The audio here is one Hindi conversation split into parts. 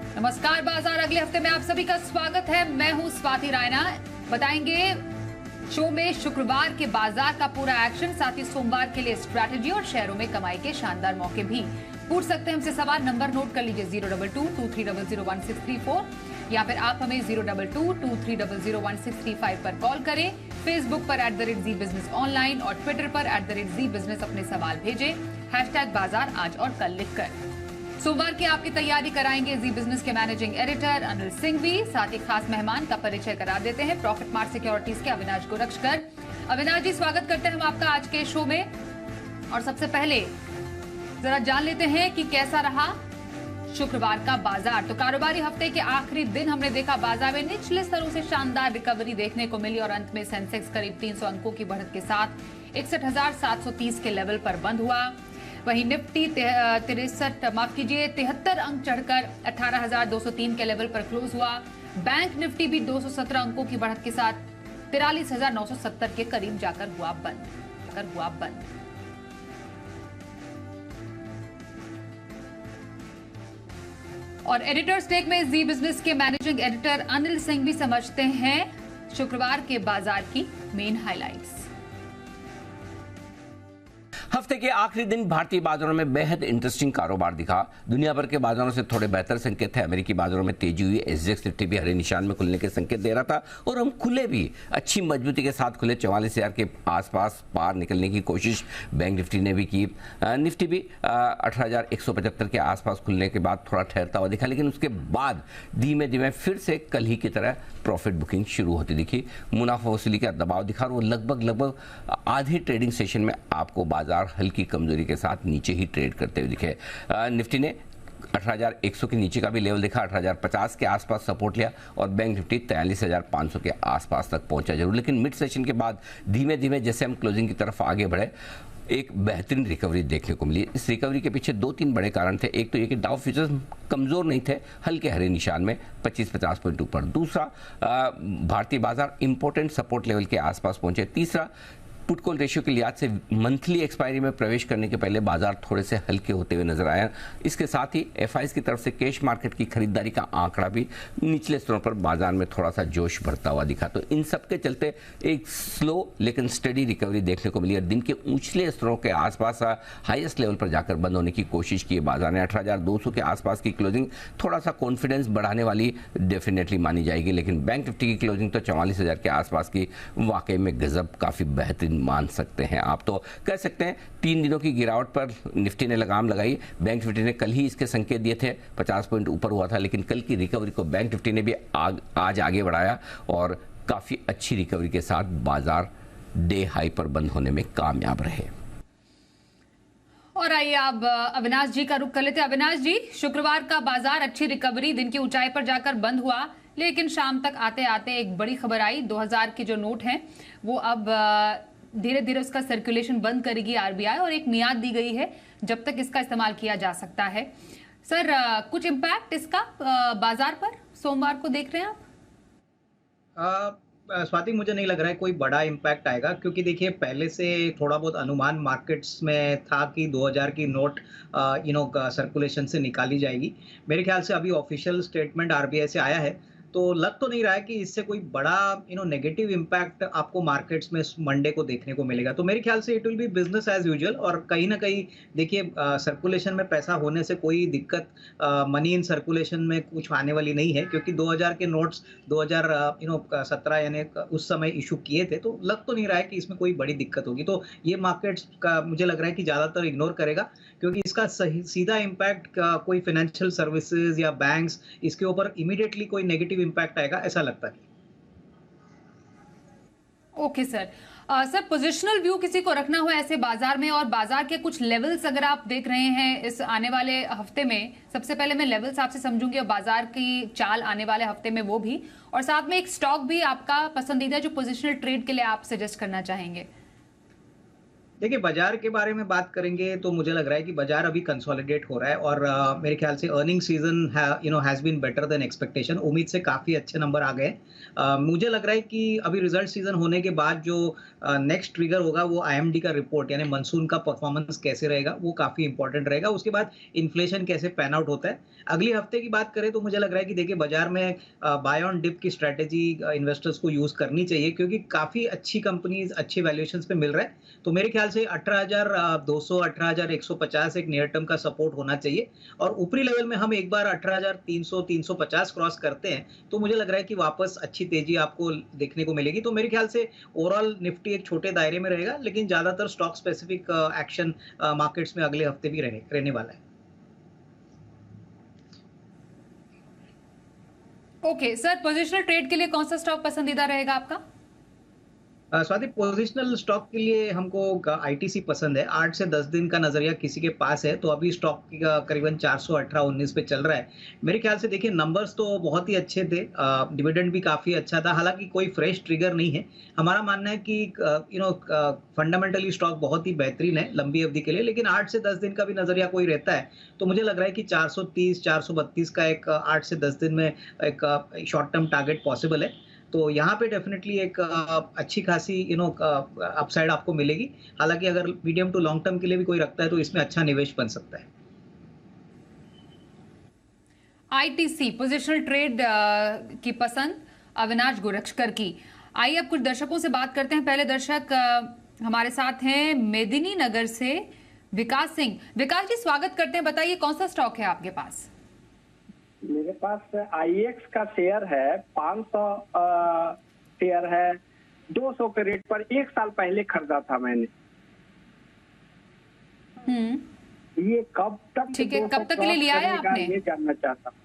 नमस्कार बाजार, अगले हफ्ते में आप सभी का स्वागत है। मैं हूं स्वाति रायना। बताएंगे शो में शुक्रवार के बाजार का पूरा एक्शन, साथ ही सोमवार के लिए स्ट्रैटेजी और शेयरों में कमाई के शानदार मौके भी। पूछ सकते हैं हमसे सवाल, नंबर नोट कर लीजिए 02223001634 या फिर आप हमें 02223001635 पर कॉल करें। फेसबुक पर @ZBusiness ऑनलाइन और ट्विटर पर @ZBusiness अपने सवाल भेजें #बाजार आज और कल लिखकर। सोमवार की आपकी तैयारी कराएंगे जी बिजनेस के मैनेजिंग एडिटर अनिल सिंघवी। साथ ही खास मेहमान का परिचय करा देते हैं प्रॉफिट मार्ट सिक्योरिटीज के अविनाश गोरक्षकर। अविनाश जी, स्वागत करते हैं हम आपका आज के शो में। और सबसे पहले जरा जान लेते हैं कि कैसा रहा शुक्रवार का बाजार। तो कारोबारी हफ्ते के आखिरी दिन हमने देखा बाजार में निचले स्तरों से शानदार रिकवरी देखने को मिली और अंत में सेंसेक्स करीब 300 अंकों की बढ़त के साथ 61,730 के लेवल पर बंद हुआ। वहीं निफ्टी 73 अंक चढ़कर 18,203 के लेवल पर क्लोज हुआ। बैंक निफ्टी भी 217 अंकों की बढ़त के साथ 43,970 के करीब जाकर हुआ बंद। और एडिटर्स टेक में जी बिजनेस के मैनेजिंग एडिटर अनिल सिंघवी समझते हैं शुक्रवार के बाजार की मेन हाइलाइट्स। हफ्ते के आखिरी दिन भारतीय बाजारों में बेहद इंटरेस्टिंग कारोबार दिखा। दुनिया भर के बाजारों से थोड़े बेहतर संकेत थे। अमेरिकी बाजारों में तेजी हुई। एसजेएक्स निफ्टी भी हरे निशान में खुलने के संकेत दे रहा था और हम खुले भी अच्छी मजबूती के साथ खुले। 44,000 के आसपास पार निकलने की कोशिश बैंक निफ्टी ने भी की। निफ्टी भी 18,175 के आसपास खुलने के बाद थोड़ा ठहरता हुआ दिखा, लेकिन उसके बाद धीमे धीमे फिर से कल ही की तरह प्रॉफिट बुकिंग शुरू होती दिखी। मुनाफा वसूली का दबाव दिखा और वो लगभग आधी ट्रेडिंग सेशन में आपको बाजार हल्की कमजोरी के साथ नीचे ही ट्रेड करते हुए दिखे। निफ्टी ने 18,100 के नीचे का भी लेवल दिखा, 18,050 के आसपास सपोर्ट लिया और बैंक निफ्टी 43,500 के आसपास तक पहुंचा जरूर, लेकिन मिड सेशन के बाद धीमे धीमे जैसे हम क्लोजिंग की तरफ आगे बढ़े एक बेहतरीन रिकवरी देखने को मिली। इस रिकवरी के पीछे 2-3 बड़े कारण थे। एक तो ये कि डाउ फ्यूचर्स कमजोर नहीं थे, हल्के हरे निशान में 25-50 पॉइंट ऊपर। दूसरा, भारतीय बाजार इंपॉर्टेंट सपोर्ट लेवल के आसपास पहुंचे। तीसरा, पुट कॉल रेशियो के लिहाज से मंथली एक्सपायरी में प्रवेश करने के पहले बाजार थोड़े से हल्के होते हुए नजर आया। इसके साथ ही एफआईज की तरफ से कैश मार्केट की खरीदारी का आंकड़ा भी निचले स्तरों पर बाजार में थोड़ा सा जोश भरता हुआ दिखा। तो इन सब के चलते एक स्लो लेकिन स्टडी रिकवरी देखने को मिली और दिन के ऊंचले स्तरों के आसपास हाईएस्ट लेवल पर जाकर बंद होने की कोशिश की बाजार ने। 18,200 के आसपास की क्लोजिंग थोड़ा सा कॉन्फिडेंस बढ़ाने वाली डेफिनेटली मानी जाएगी, लेकिन बैंक निफ्टी की क्लोजिंग तो 44,000 के आसपास की वाकई में गजब काफी बेहतरीन मान सकते हैं। आप तो कह सकते हैं 3 दिनों की गिरावट पर निफ्टी ने लगाम लगाई। बैंक निफ्टी ने कल ही इसके संकेत दिए थे, 50 पॉइंट ऊपर हुआ था, लेकिन कल की रिकवरी को बैंक निफ्टी ने भी आज आगे बढ़ाया और काफी अच्छी रिकवरी के साथ बाजार डे हाई पर बंद होने में कामयाब रहे। और आइए अब अविनाश जी का रुख कर लेते हैं। अविनाश जी, शुक्रवार का बाजार अच्छी रिकवरी, दिन की ऊंचाई पर जाकर बंद हुआ, लेकिन शाम तक आते आते एक बड़ी खबर आई। 2000 के जो नोट हैं वो अब धीरे धीरे उसका सर्कुलेशन बंद करेगी आरबीआई और एक मियाद दी गई है जब तक इसका इस्तेमाल किया जा सकता है। सर, कुछ इम्पैक्ट इसका बाजार पर सोमवार को देख रहे हैं आप? स्वाति, मुझे नहीं लग रहा है कोई बड़ा इम्पैक्ट आएगा, क्योंकि देखिए पहले से थोड़ा बहुत अनुमान मार्केट्स में था कि 2000 की नोट सर्कुलेशन से निकाली जाएगी। मेरे ख्याल से अभी ऑफिशियल स्टेटमेंट आरबीआई से आया है, तो लग तो नहीं रहा है कि इससे कोई बड़ा नेगेटिव इम्पैक्ट आपको मार्केट्स में मंडे को देखने को मिलेगा। तो मेरे ख्याल से it will be business as usual. और कहीं ना कहीं देखिए सर्कुलेशन में पैसा होने से कोई दिक्कत मनी इन सर्कुलेशन में कुछ आने वाली नहीं है, क्योंकि 2000 के नोट्स 2017 यानी उस समय इशू किए थे, तो लग तो नहीं रहा है कि इसमें कोई बड़ी दिक्कत होगी। तो ये मार्केट्स का मुझे लग रहा है कि ज़्यादातर इग्नोर करेगा, क्योंकि इसका सीधा इम्पैक्ट कोई फाइनेंशियल सर्विसेज या बैंक्स, इसके ऊपर इमीडिएटली कोई नेगेटिव इम्पैक्ट आएगा ऐसा लगता है। Okay sir. Sir, positional view किसी को रखना हो ऐसे बाजार में और बाजार के कुछ लेवल्स अगर आप देख रहे हैं इस आने वाले हफ्ते में, सबसे पहले मैं लेवल्स आपसे समझूंगी और बाजार की चाल आने वाले हफ्ते में वो भी, और साथ में एक स्टॉक भी आपका पसंदीदा जो पोजिशनल ट्रेड के लिए आप सजेस्ट करना चाहेंगे। देखिए, बाज़ार के बारे में बात करेंगे तो मुझे लग रहा है कि बाज़ार अभी कंसोलिडेट हो रहा है और मेरे ख़्याल से earning season has been better than expectation. उम्मीद से काफ़ी अच्छे नंबर आ गए। मुझे लग रहा है कि अभी रिज़ल्ट सीज़न होने के बाद जो नेक्स्ट ट्रिगर होगा वो आईएमडी का रिपोर्ट यानी मानसून का परफ़ॉर्मेंस कैसे रहेगा, वो काफ़ी इम्पोर्टेंट रहेगा। उसके बाद इन्फ्लेशन कैसे पैन आउट होता है। अगले हफ़्ते की बात करें तो मुझे लग रहा है कि देखिए बाज़ार में बाय ऑन डिप की स्ट्रैटेजी इन्वेस्टर्स को यूज़ करनी चाहिए क्योंकि काफ़ी अच्छी कंपनीज़ अच्छे वैल्यूएशंस पे मिल रहा है। तो मेरे ख्याल से 18,200 18,150 एक नियर टर्म का सपोर्ट होना चाहिए और ऊपरी लेवल में हम एक बार 18,300 350 क्रॉस करते हैं तो मुझे लग रहा है कि वापस अच्छी तेजी आपको देखने को मिलेगी। तो मेरे ख्याल से ओवरऑल निफ्टी एक छोटे दायरे में रहेगा लेकिन ज्यादातर स्टॉक स्पेसिफिक एक्शन मार्केट्स में अगले हफ्ते भी रहने वाला है। ओके सर, पोजिशनल ट्रेड के लिए कौन सा स्टॉक पसंदीदा रहेगा आपका? स्वाति, पोजिशनल स्टॉक के लिए हमको आईटीसी पसंद है। 8 से 10 दिन का नजरिया किसी के पास है तो अभी स्टॉक करीबन 418-19 पे चल रहा है। मेरे ख्याल से देखिए नंबर्स तो बहुत ही अच्छे थे, डिविडेंड भी काफी अच्छा था। हालांकि कोई फ्रेश ट्रिगर नहीं है। हमारा मानना है कि फंडामेंटली स्टॉक बहुत ही बेहतरीन है लंबी अवधि के लिए, लेकिन 8 से 10 दिन का भी नजरिया कोई रहता है तो मुझे लग रहा है कि 430 432 का एक 8 से 10 दिन में एक शॉर्ट टर्म टारगेट पॉसिबल है। तो यहाँ पे डेफिनेटली एक अच्छी खासी अपसाइड आपको मिलेगी। हालांकि अगर मीडियम टू लॉन्ग टर्म के लिए भी कोई रखता है तो इसमें अच्छा निवेश बन सकता है। आईटीसी पोजिशनल ट्रेड की पसंद अविनाश गोरक्षकर की। आइए अब कुछ दर्शकों से बात करते हैं। पहले दर्शक हमारे साथ हैं मेदिनी नगर से विकास सिंह। विकास जी, स्वागत करते हैं। बताइए कौन सा स्टॉक है आपके पास? मेरे पास आईएक्स का शेयर है, 500 शेयर है, 200 के रेट पर 1 साल पहले खरीदा था मैंने। ये कब तक, ठीक है, कब तक के लिए लिया है आपने? ये जानना चाहता हूँ।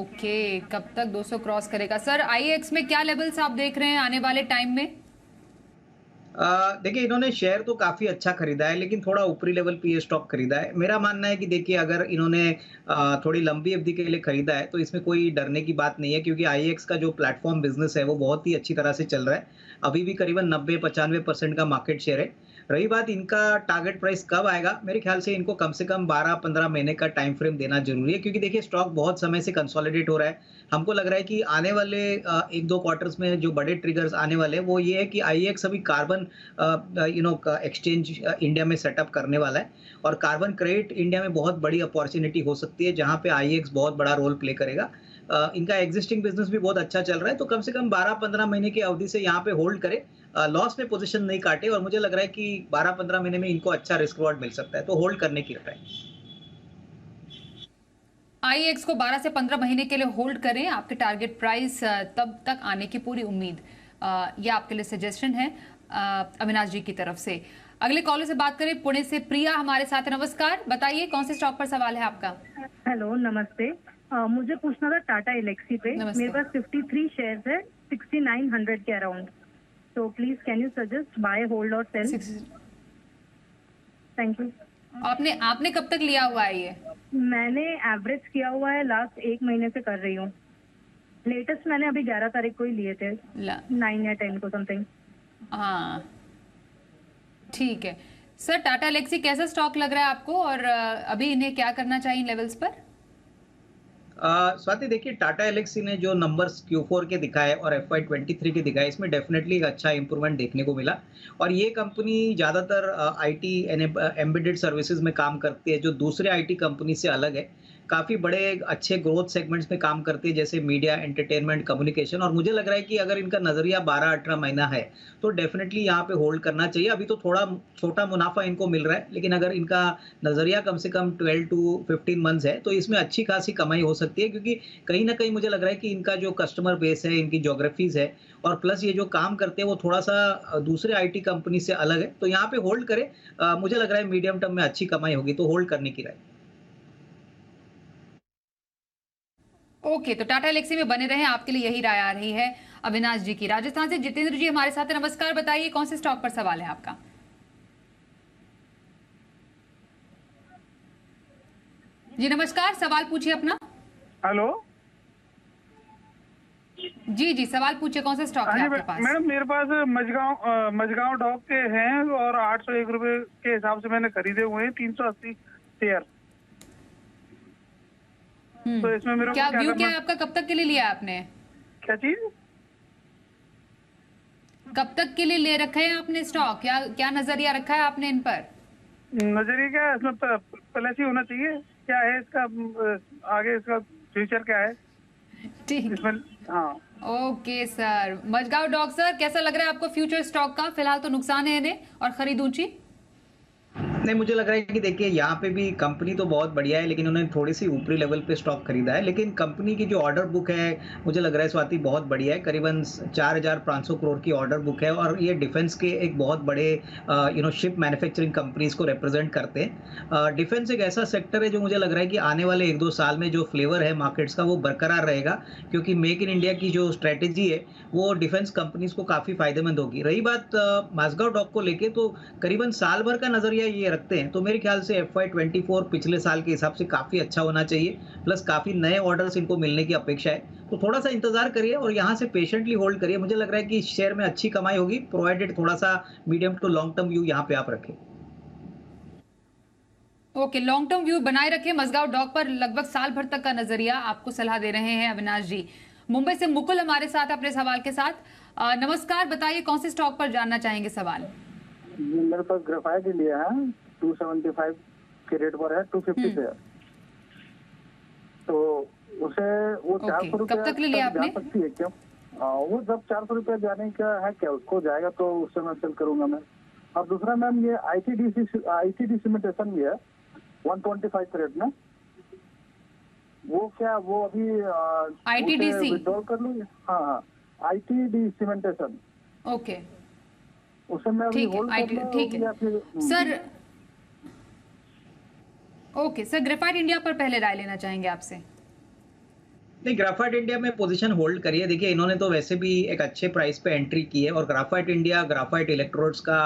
ओके, कब तक 200 क्रॉस करेगा? सर आईएक्स में क्या लेवल्स आप देख रहे हैं आने वाले टाइम में? देखिए, इन्होंने शेयर तो काफी अच्छा खरीदा है लेकिन थोड़ा ऊपरी लेवल पे ये स्टॉक खरीदा है। मेरा मानना है कि देखिए अगर इन्होंने थोड़ी लंबी अवधि के लिए खरीदा है तो इसमें कोई डरने की बात नहीं है क्योंकि आईएक्स का जो प्लेटफॉर्म बिजनेस है वो बहुत ही अच्छी तरह से चल रहा है। अभी भी करीबन 90-95% का मार्केट शेयर है। रही बात इनका टारगेट प्राइस कब आएगा, मेरे ख्याल से इनको कम से कम 12-15 महीने का टाइम फ्रेम देना जरूरी है क्योंकि देखिए स्टॉक बहुत समय से कंसोलिडेट हो रहा है। हमको लग रहा है कि आने वाले 1-2 क्वार्टर्स में जो बड़े ट्रिगर्स आने वाले हैं वो ये है कि आईएक्स अभी कार्बन एक्सचेंज इंडिया में सेटअप करने वाला है और कार्बन क्रेडिट इंडिया में बहुत बड़ी अपॉर्चुनिटी हो सकती है जहां पे आईएक्स बहुत बड़ा रोल प्ले करेगा। इनका एग्जिस्टिंग बिजनेस भी बहुत अच्छा चल रहा है तो कम से कम 12-15 महीने की अवधि से यहाँ पे होल्ड करे, लॉस में पोजीशन नहीं काटे और मुझे लग रहा है कि 12-15 महीने में इनको अच्छा रिस्क रिवॉर्ड मिल सकता है तो होल्ड करने की राय। आईएक्स को 12 से 15 महीने के लिए होल्ड करें, आपके टारगेट प्राइस तब तक आने की पूरी उम्मीद। यह आपके लिए सजेशन है अविनाश जी की तरफ से। अगले कॉलर से बात करें, पुणे से प्रिया हमारे साथ है। नमस्कार, बताइए कौन से स्टॉक पर सवाल है आपका? हेलो, नमस्ते। मुझे पूछना था टाटा एलेक्सी पे। मेरे पास 53 शेयर्स है 6900 के अराउंड। तो please can you suggest buy, hold और सेल? Thank you. आपने कब तक लिया हुआ है ये? मैंने एवरेज किया हुआ है, लास्ट 1 महीने से कर रही हूँ। लेटेस्ट मैंने अभी 11 तारीख को ही लिए थे, 9 या 10 को समथिंग। हाँ ठीक है सर, टाटा एलेक्सी कैसा स्टॉक लग रहा है आपको और अभी इन्हें क्या करना चाहिए लेवल्स पर? स्वाति, देखिए टाटा एलेक्सी ने जो नंबर्स Q4 के दिखाए और FY23 के दिखाए इसमें डेफिनेटली एक अच्छा इंप्रूवमेंट देखने को मिला और ये कंपनी ज़्यादातर आईटी एम्बेडेड सर्विसेज में काम करती है जो दूसरे आईटी कंपनी से अलग है। काफ़ी बड़े अच्छे ग्रोथ सेगमेंट्स में काम करती है जैसे मीडिया, एंटरटेनमेंट, कम्युनिकेशन और मुझे लग रहा है कि अगर इनका नज़रिया 12-18 महीना है तो डेफिनेटली यहाँ पे होल्ड करना चाहिए। अभी तो थोड़ा छोटा मुनाफा इनको मिल रहा है लेकिन अगर इनका नज़रिया कम से कम 12 to 15 मंथ्स है तो इसमें अच्छी खासी कमाई हो सकती है क्योंकि कहीं ना कहीं मुझे लग रहा है कि इनका जो कस्टमर बेस है, इनकी ज्योग्राफीज है और प्लस ये जो काम करते हैं वो थोड़ा सा दूसरे आईटी कंपनी से अलग है तो यहाँ पे होल्ड करें। मुझे लग रहा है मीडियम टर्म में अच्छी कमाई होगी तो होल्ड करने की राय। ओके, तो टाटा एलेक्सी में बने रहें, आपके लिए यही राय आ रही है अविनाश जी की। राजस्थान से जितेंद्र जी हमारे साथ है। नमस्कार, बताइए कौन से स्टॉक पर सवाल है आपका? जी नमस्कार, सवाल पूछिए अपना। हेलो जी जी, सवाल पूछे, कौन सा स्टॉक है आपके पास? मैडम मेरे पास मझगांव डॉक के हैं और 801 रुपए के हिसाब से मैंने खरीदे हुए हैं 380 शेयर। तो इसमें मेरा क्या व्यू क्या है आपका? कब तक के लिए लिया आपने? क्या चीज? कब तक के लिए ले रखे हैं आपने स्टॉक? क्या नजरिया रखा है आपने इन पर? नजरिया क्या है इसमें? पहले ही होना चाहिए। क्या है इसका आगे, इसका फ्यूचर क्या है ठीक। इसमें? हाँ okay sir. Mazagon dock sir, कैसा लग रहा है आपको फ्यूचर स्टॉक का? फिलहाल तो नुकसान है इन्हें और खरीद ऊंची। नहीं, मुझे लग रहा है कि देखिए यहाँ पे भी कंपनी तो बहुत बढ़िया है, लेकिन उन्होंने थोड़ी सी ऊपरी लेवल पे स्टॉक खरीदा है। लेकिन कंपनी की जो ऑर्डर बुक है, मुझे लग रहा है स्वाति बहुत बढ़िया है। करीबन 4,500 करोड़ की ऑर्डर बुक है और ये डिफेंस के एक बहुत बड़े शिप मैन्युफैक्चरिंग कंपनीज को रिप्रेजेंट करते हैं। डिफेंस एक ऐसा सेक्टर है जो मुझे लग रहा है कि आने वाले 1-2 साल में जो फ्लेवर है मार्केट्स का वो बरकरार रहेगा, क्योंकि मेक इन इंडिया की जो स्ट्रेटेजी है वो डिफेंस कंपनीज को काफ़ी फायदेमंद होगी। रही बात माझगांव डॉक को लेके, तो करीबन साल भर का नजरिया ये रखते हैं, तो मेरे ख्याल से FY24 पिछले साल के हिसाब से काफी अच्छा होना चाहिए, प्लस काफी नए ऑर्डर्स इनको मिलने की अपेक्षा है। तो थोड़ा सा इंतजार करिए और यहाँ से पेशेंटली होल्ड करिए। मुझे लग रहा है कि शेयर में अच्छी कमाई होगी, प्रोवाइडेड थोड़ा सा medium to long term view यहाँ पे आप रखें। ओके, लॉन्ग टर्म व्यू बनाए रखें। मझगांव डॉक पर लगभग साल भर तक का नजरिया आपको सलाह दे रहे हैं अविनाश जी। मुंबई से मुकुल हमारे साथ अपने सवाल के साथ। नमस्कार, बताइए कौन से स्टॉक पर जानना चाहेंगे सवाल? मेरे पास ग्रेफाइट इंडिया है, 275 के रेट पर है, 250 से है। तो उसे वो 400 रुपया कब तक ले लिया आपने? जा सकती है क्या? वो जब 400 रुपया जाने का है क्या उसको जाएगा तो उससे मैं सेल करूंगा मैं। और दूसरा मैम ये ITD सीमेंटेशन भी है 125 के रेट में, वो क्या वो अभी ITDC विड्रॉल कर लूंगी? हाँ, ITD सीमेंटेशन। ओके, उसे मैं अभी होल्ड कर लूं ठीक है या फिर? Sir. Okay sir, graphite India पर पहले राय लेना चाहेंगे आपसे। नहीं, ग्राफाइट इंडिया में पोजीशन होल्ड करिए। देखिए इन्होंने तो वैसे भी एक अच्छे प्राइस पे एंट्री की है और ग्राफाइट इंडिया ग्राफाइट इलेक्ट्रोड्स का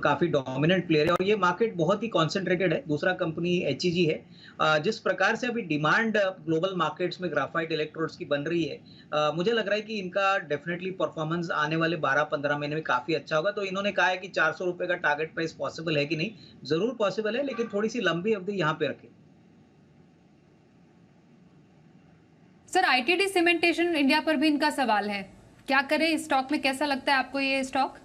काफी डोमिनेंट प्लेयर है और ये मार्केट बहुत ही कॉन्सेंट्रेटेड है। दूसरा कंपनी HEG है। जिस प्रकार से अभी डिमांड ग्लोबल मार्केट्स में ग्राफाइट इलेक्ट्रोड्स की बन रही है, मुझे लग रहा है कि इनका डेफिनेटली परफॉर्मेंस आने वाले 12-15 महीने में काफी अच्छा होगा। तो इन्होंने कहा है कि 400 रुपए का टारगेट प्राइस पॉसिबल है कि नहीं? जरूर पॉसिबल है, लेकिन थोड़ी सी लंबी अवधि यहाँ पे रखें। सर, ITD सीमेंटेशन इंडिया पर भी इनका सवाल है, क्या करें इस स्टॉक में? कैसा लगता है आपको ये स्टॉक?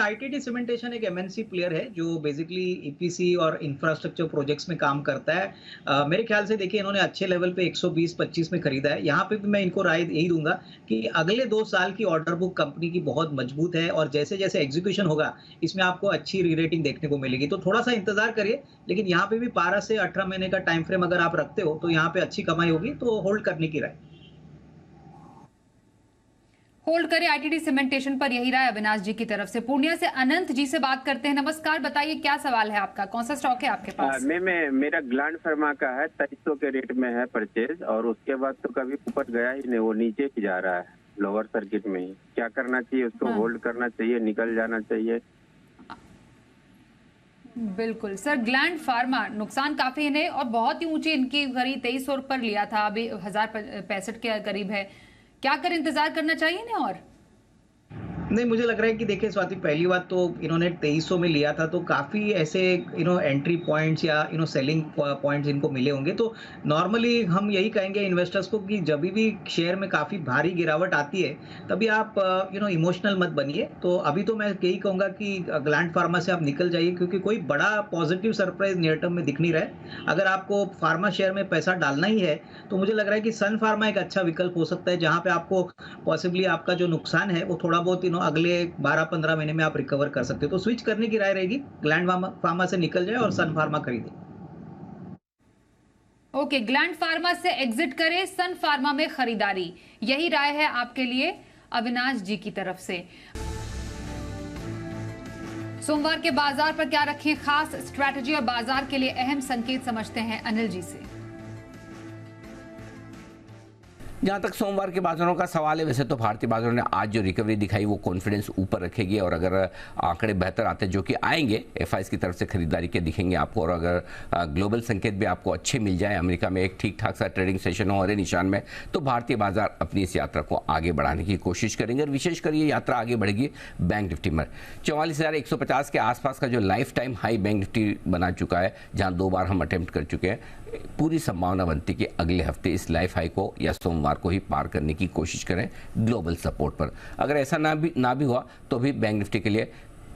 ITD सीमेंटेशन एक MNC प्लेयर है जो बेसिकली EPC और इंफ्रास्ट्रक्चर प्रोजेक्ट्स में काम करता है। मेरे ख्याल से देखिए इन्होंने अच्छे लेवल पे 120-25 में खरीदा है। यहाँ पे भी मैं इनको राय यही दूंगा कि अगले 2 साल की ऑर्डर बुक कंपनी की बहुत मजबूत है और जैसे जैसे एग्जीक्यूशन होगा इसमें आपको अच्छी री-रेटिंग देखने को मिलेगी। तो थोड़ा सा इंतजार करिए, लेकिन यहाँ पे भी 12 से 18 महीने का टाइम फ्रेम अगर आप रखते हो तो यहाँ पे अच्छी कमाई होगी, तो होल्ड करने की राय। होल्ड करें ITD सीमेंटेशन पर, यही राय अविनाश जी की तरफ से। पूर्णिया से अनंत जी से बात करते हैं। नमस्कार, बताइए क्या सवाल है आपका? कौन सा स्टॉक है आपके पास? मेरा ग्लैंड फार्मा का है, 2300 के रेट में है परचेज, और उसके बाद तो कभी ऊपर गया ही नहीं, वो नीचे ही जा रहा है लोअर सर्किट में ही। क्या करना चाहिए उसको? होल्ड करना चाहिए, निकल जाना चाहिए? बिल्कुल सर, ग्लैंड फार्मा नुकसान काफी इन्हें और बहुत ही ऊंची इनकी खरीद 2300 पर लिया था, अभी 1065 के करीब है। क्या कर इंतजार करना चाहिए इन्हें? और नहीं, मुझे लग रहा है कि देखिए स्वाति, पहली बात तो इन्होंने 2300 में लिया था, तो काफ़ी ऐसे एंट्री पॉइंट्स या सेलिंग पॉइंट्स इनको मिले होंगे। तो नॉर्मली हम यही कहेंगे इन्वेस्टर्स को कि जब भी शेयर में काफ़ी भारी गिरावट आती है तभी आप इमोशनल मत बनिए। तो अभी तो मैं यही कहूँगा कि ग्लैंड फार्मा से आप निकल जाइए, क्योंकि कोई बड़ा पॉजिटिव सरप्राइज नियर टर्म में दिख नहीं रहा है। अगर आपको फार्मा शेयर में पैसा डालना ही है तो मुझे लग रहा है कि सन फार्मा एक अच्छा विकल्प हो सकता है, जहाँ पे आपको पॉसिबली आपका जो नुकसान है वो थोड़ा बहुत अगले 12-15 महीने में आप रिकवर कर सकते हो। तो स्विच करने की राय रहेगी, ग्लैंड फार्मा से निकल जाए और सन फार्मा खरीदे। ओके, ग्लैंड फार्मा से एग्जिट करें, सन फार्मा में खरीदारी, यही राय है आपके लिए अविनाश जी की तरफ से। सोमवार के बाजार पर क्या रखें खास स्ट्रैटेजी और बाजार के लिए अहम संकेत समझते हैं अनिल जी से। जहां तक सोमवार के बाजारों का सवाल है, वैसे तो भारतीय बाजारों ने आज जो रिकवरी दिखाई वो कॉन्फिडेंस ऊपर रखेगी और अगर आंकड़े बेहतर आते जो कि आएंगे एफआईज की तरफ से खरीदारी के दिखेंगे आपको, और अगर ग्लोबल संकेत भी आपको अच्छे मिल जाए, अमेरिका में एक ठीक ठाक सा ट्रेडिंग सेशन हो हरे निशान में, तो भारतीय बाजार अपनी इस यात्रा को आगे बढ़ाने की कोशिश करेंगे और विशेषकर ये यात्रा आगे बढ़ेगी बैंक निफ्टी में 44,150 के आसपास का जो life time high bank Nifty बना चुका है, जहां 2 बार हम अटेम्प्ट कर चुके हैं। पूरी संभावना बनती कि अगले हफ्ते इस लाइफ हाई को या सोमवार को ही पार करने की कोशिश करें ग्लोबल सपोर्ट पर। अगर ऐसा ना भी हुआ तो भी बैंक निफ्टी के लिए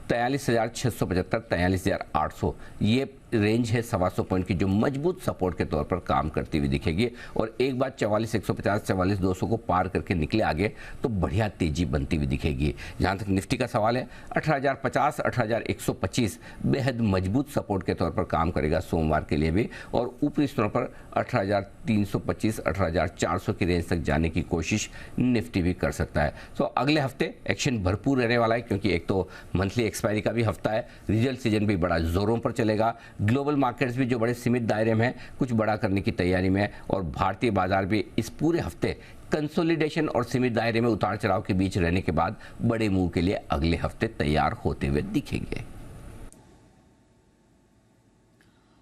43,675 43,800 ये रेंज है 125 पॉइंट की, जो मजबूत सपोर्ट के तौर पर काम करती हुई दिखेगी। और एक बार 44,150 44,200 को पार करके निकले आगे तो बढ़िया तेजी बनती हुई दिखेगी। जहां तक निफ्टी का सवाल है, 18,050 18,125 बेहद मजबूत सपोर्ट के तौर पर काम करेगा सोमवार के लिए भी, और ऊपरी स्तरों पर 18,325 18,400 की रेंज तक जाने की कोशिश निफ्टी भी कर सकता है। तो अगले हफ्ते एक्शन भरपूर रहने वाला है, क्योंकि एक तो मंथली एक्सपायरी का भी हफ्ता है, रिजल्ट सीजन भी बड़ा जोरों पर चलेगा, ग्लोबल मार्केट्स भी जो बड़े सीमित दायरे में कुछ बड़ा करने की तैयारी में, और भारतीय बाजार भी इस पूरे हफ्ते कंसोलिडेशन और सीमित दायरे में उतार चढ़ाव के बीच रहने के बाद बड़े मूव के लिए अगले हफ्ते तैयार होते हुए दिखेंगे।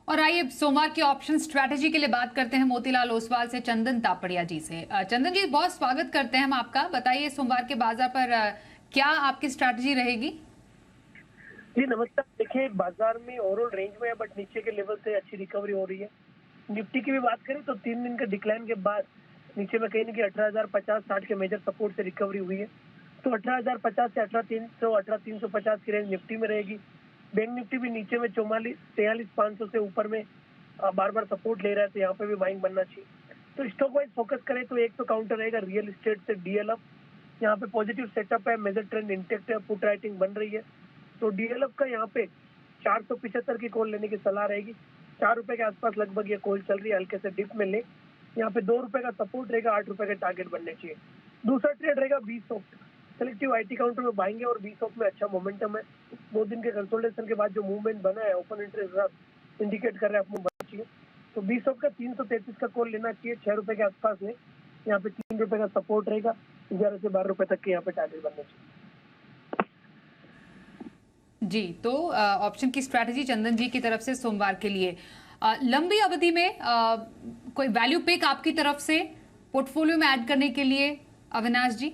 और आइए सोमवार की ऑप्शन स्ट्रैटेजी के लिए बात करते हैं मोतीलाल ओसवाल से चंदन तापड़िया जी से। चंदन जी, बहुत स्वागत करते हैं हम आपका। बताइए सोमवार के बाजार पर क्या आपकी स्ट्रैटेजी रहेगी? जी नमस्कार। देखिए बाजार में ओवरऑल रेंज में है, बट नीचे के लेवल से अच्छी रिकवरी हो रही है। निफ्टी की भी बात करें तो 3 दिन के डिक्लाइन के बाद नीचे में कहीं ना कहीं 18,050-60 के मेजर सपोर्ट से रिकवरी हुई है। तो 18,050 से 18,350 की रेंज निफ्टी में रहेगी। बैंक निफ्टी भी नीचे में 43,500 से ऊपर में बार बार सपोर्ट ले रहा है, तो यहाँ पे भी बाइंग बनना चाहिए। तो स्टॉक वाइज फोकस करें तो एक तो काउंटर रहेगा रियल एस्टेट से डीएलएफ, यहाँ पे पॉजिटिव सेटअप है, मेजर ट्रेंड इंटेक्ट है, पुट राइटिंग बन रही है। तो डीएलएफ का यहाँ पे 475 की कॉल लेने की सलाह रहेगी। 4 रुपए के आसपास लगभग ये कॉल चल रही है, हल्के से डिप में ले। यहाँ पे 2 रुपए का सपोर्ट रहेगा, 8 रुपए के टारगेट बनने चाहिए। दूसरा ट्रेड रहेगा बीसॉफ्ट, सेलेक्टिव आईटी काउंटर में बाएंगे और बीसॉफ्ट में अच्छा मोमेंटम है। 2 दिन के कंसोलिडेशन के बाद जो मूवमेंट बना है ओपन इंटरेस्ट इंडिकेट कर रहा है आपको बनना चाहिए। तो बीसॉफ्ट का 333 का कॉल लेना चाहिए 6 रुपए के आसपास में। यहाँ पे 3 रुपए का सपोर्ट रहेगा, 11 से 12 रुपए तक के यहाँ पे टारगेट बनने चाहिए। जी, तो ऑप्शन की स्ट्रैटेजी चंदन जी की तरफ से सोमवार के लिए। लंबी अवधि में कोई वैल्यू पिक आपकी तरफ से पोर्टफोलियो में ऐड करने के लिए अविनाश जी?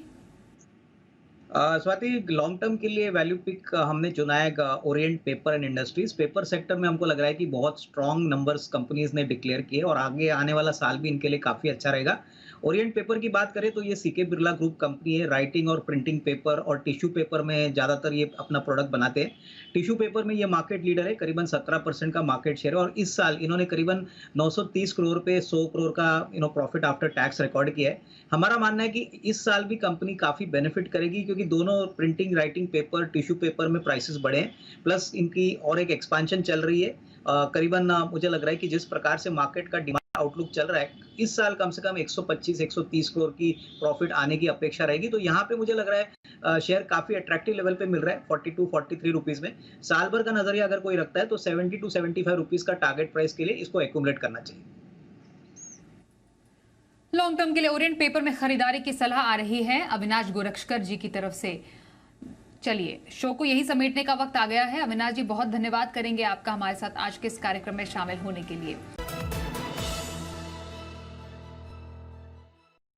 स्वाति, लॉन्ग टर्म के लिए वैल्यू पिक हमने चुना है Orient paper and industries. Paper sector में हमको लग रहा है कि बहुत स्ट्रांग नंबर्स कंपनीज ने डिक्लेयर किए और आगे आने वाला साल भी इनके लिए काफी अच्छा रहेगा। ओरिएंट पेपर की बात करें तो ये सीके बिरला ग्रुप कंपनी है। राइटिंग और प्रिंटिंग पेपर और टिश्यू पेपर में ज़्यादातर ये अपना प्रोडक्ट बनाते हैं। टिश्यू पेपर में ये मार्केट लीडर है, करीबन 17% का मार्केट शेयर है और इस साल इन्होंने करीबन 930 करोड़ पे 100 करोड़ का प्रॉफिट आफ्टर टैक्स रिकॉर्ड किया है। हमारा मानना है कि इस साल भी कंपनी काफ़ी बेनिफिट करेगी, क्योंकि दोनों printing, writing paper, tissue paper में प्राइसेस बढ़े हैं, प्लस इनकी और एक एक्सपेंशन चल रही है। करीबन मुझे लग रहा है कि जिस प्रकार से मार्केट का डिमांड आउटलुक चल रहा है, इस साल कम से कम 125-130 करोड़ की प्रॉफिट आने की अपेक्षा रहेगी। तो यहाँ पे मुझे लग रहा है शेयर काफी अट्रैक्टिव लेवल पे मिल रहा है 42-43 रुपीज में। साल भर का नजरिया अगर कोई रखता है तो 70-75 रुपीज का टारगेट प्राइस के लिए इसको एक्यूमुलेट करना चाहिए। लॉन्ग टर्म के लिए ओरिएंट पेपर में खरीदारी की सलाह आ रही है अविनाश गोरक्षकर जी की तरफ से। चलिए, शो को यही समेटने का वक्त आ गया है। अविनाश जी, बहुत धन्यवाद करेंगे आपका हमारे साथ आज के इस कार्यक्रम में शामिल होने के लिए।